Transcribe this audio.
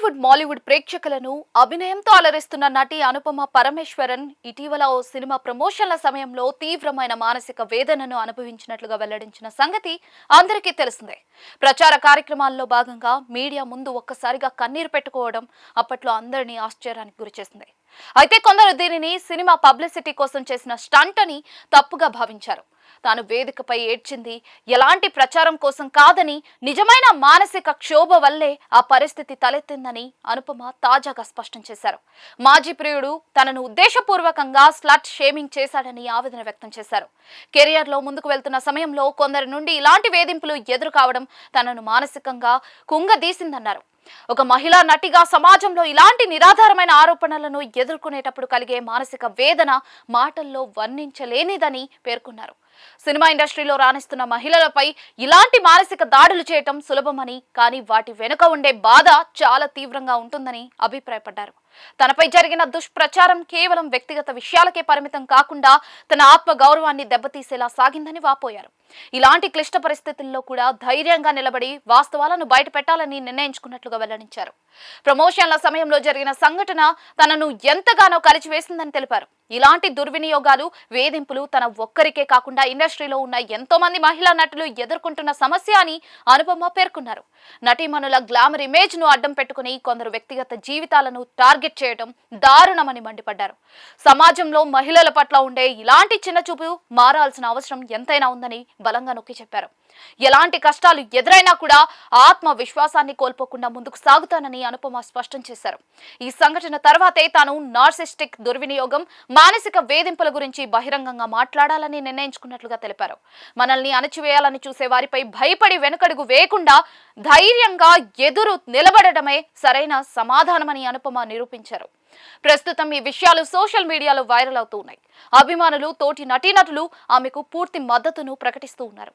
మాలీవుడ్ ప్రేక్షకులను అభినయంతో అలరిస్తున్న నటి అనుపమ పరమేశ్వరన్ ఇటీవల ఓ సినిమా ప్రమోషన్ల సమయంలో తీవ్రమైన మానసిక వేదనను అనుభవించినట్లుగా వెల్లడించిన సంగతి అందరికీ తెలిసిందే. ప్రచార కార్యక్రమాల్లో భాగంగా మీడియా ముందు ఒక్కసారిగా కన్నీరు పెట్టుకోవడం అప్పట్లో అందరినీ ఆశ్చర్యానికి గురిచేసింది. అయితే కొందరు దీనిని సినిమా పబ్లిసిటీ కోసం చేసిన స్టంట్ అని తప్పుగా భావించారు. తాను వేదికపై ఏడ్చింది ఎలాంటి ప్రచారం కోసం కాదని, నిజమైన మానసిక క్షోభ వల్లే ఆ పరిస్థితి తలెత్తిందని అనుపమ తాజాగా స్పష్టం చేశారు. మాజీ ప్రియుడు తనను ఉద్దేశపూర్వకంగా స్లట్ షేమింగ్ చేశాడని ఆవేదన వ్యక్తం చేశారు. కెరియర్లో ముందుకు వెళ్తున్న సమయంలో కొందరి నుండి ఇలాంటి వేధింపులు ఎదురు కావడం తనను మానసికంగా కుంగదీసిందన్నారు. ఒక మహిళా నటిగా సమాజంలో ఇలాంటి నిరాధారమైన ఆరోపణలను ఎదుర్కొనేటప్పుడు కలిగే మానసిక వేదన మాటల్లో వర్ణించలేనిదని పేర్కొన్నారు. సినిమా ఇండస్ట్రీలో రాణిస్తున్న మహిళలపై ఇలాంటి మానసిక దాడులు చేయటం సులభమని, కానీ వాటి వెనుక ఉండే బాధ చాలా తీవ్రంగా ఉంటుందని అభిప్రాయపడ్డారు. తనపై జరిగిన దుష్ప్రచారం కేవలం వ్యక్తిగత విషయాలకే పరిమితం కాకుండా తన ఆత్మ గౌరవాన్ని దెబ్బతీసేలా సాగిందని వాపోయారు. ఇలాంటి క్లిష్ట పరిస్థితుల్లో కూడా ధైర్యంగా నిలబడి వాస్తవాలను బయటపెట్టాలని నిర్ణయించుకున్నట్లుగా వెల్లడించారు. ప్రమోషన్ల సమయంలో జరిగిన సంఘటన తనను ఎంతగానో కలిచివేసిందని తెలిపారు. ఇలాంటి దుర్వినియోగాలు, వేధింపులు తన ఒక్కరికే కాకుండా ఇండస్ట్రీలో ఉన్న ఎంతో మంది మహిళా నటులు ఎదుర్కొంటున్న సమస్య అని అనుపమ పేర్కొన్నారు. నటీమణుల గ్లామర్ ఇమేజ్ ను అడ్డం పెట్టుకుని కొందరు వ్యక్తిగత జీవితాలను టార్గెట్ చేయడం దారుణమని మండిపడ్డారు. సమాజంలో మహిళల పట్ల ఉండే ఇలాంటి చిన్నచూపు మారాల్సిన అవసరం ఎంతైనా ఉందని బలంగా నొక్కి చెప్పారు. ఎలాంటి కష్టాలు ఎదురైనా కూడా ఆత్మ విశ్వాసాన్ని కోల్పోకుండా ముందుకు సాగుతానని అనుపమ స్పష్టం చేశారు. ఈ సంఘటన తర్వాతే తాను నార్సిస్టిక్ దుర్వినియోగం, మానసిక వేధింపుల గురించి బహిరంగంగా మాట్లాడాలని నిర్ణయించుకున్నట్లుగా తెలిపారు. మనల్ని అణచివేయాలని చూసే వారిపై భయపడి వెనుకడుగు వేయకుండా ధైర్యంగా ఎదురు నిలబడడమే సరైన సమాధానమని అనుపమ నిరూపించారు. ప్రస్తుతం ఈ విషయాలు సోషల్ మీడియాలో వైరల్ అవుతూ ఉన్నాయి. అభిమానులు, తోటి నటీనటులు ఆమెకు పూర్తి మద్దతును ప్రకటిస్తూ ఉన్నారు.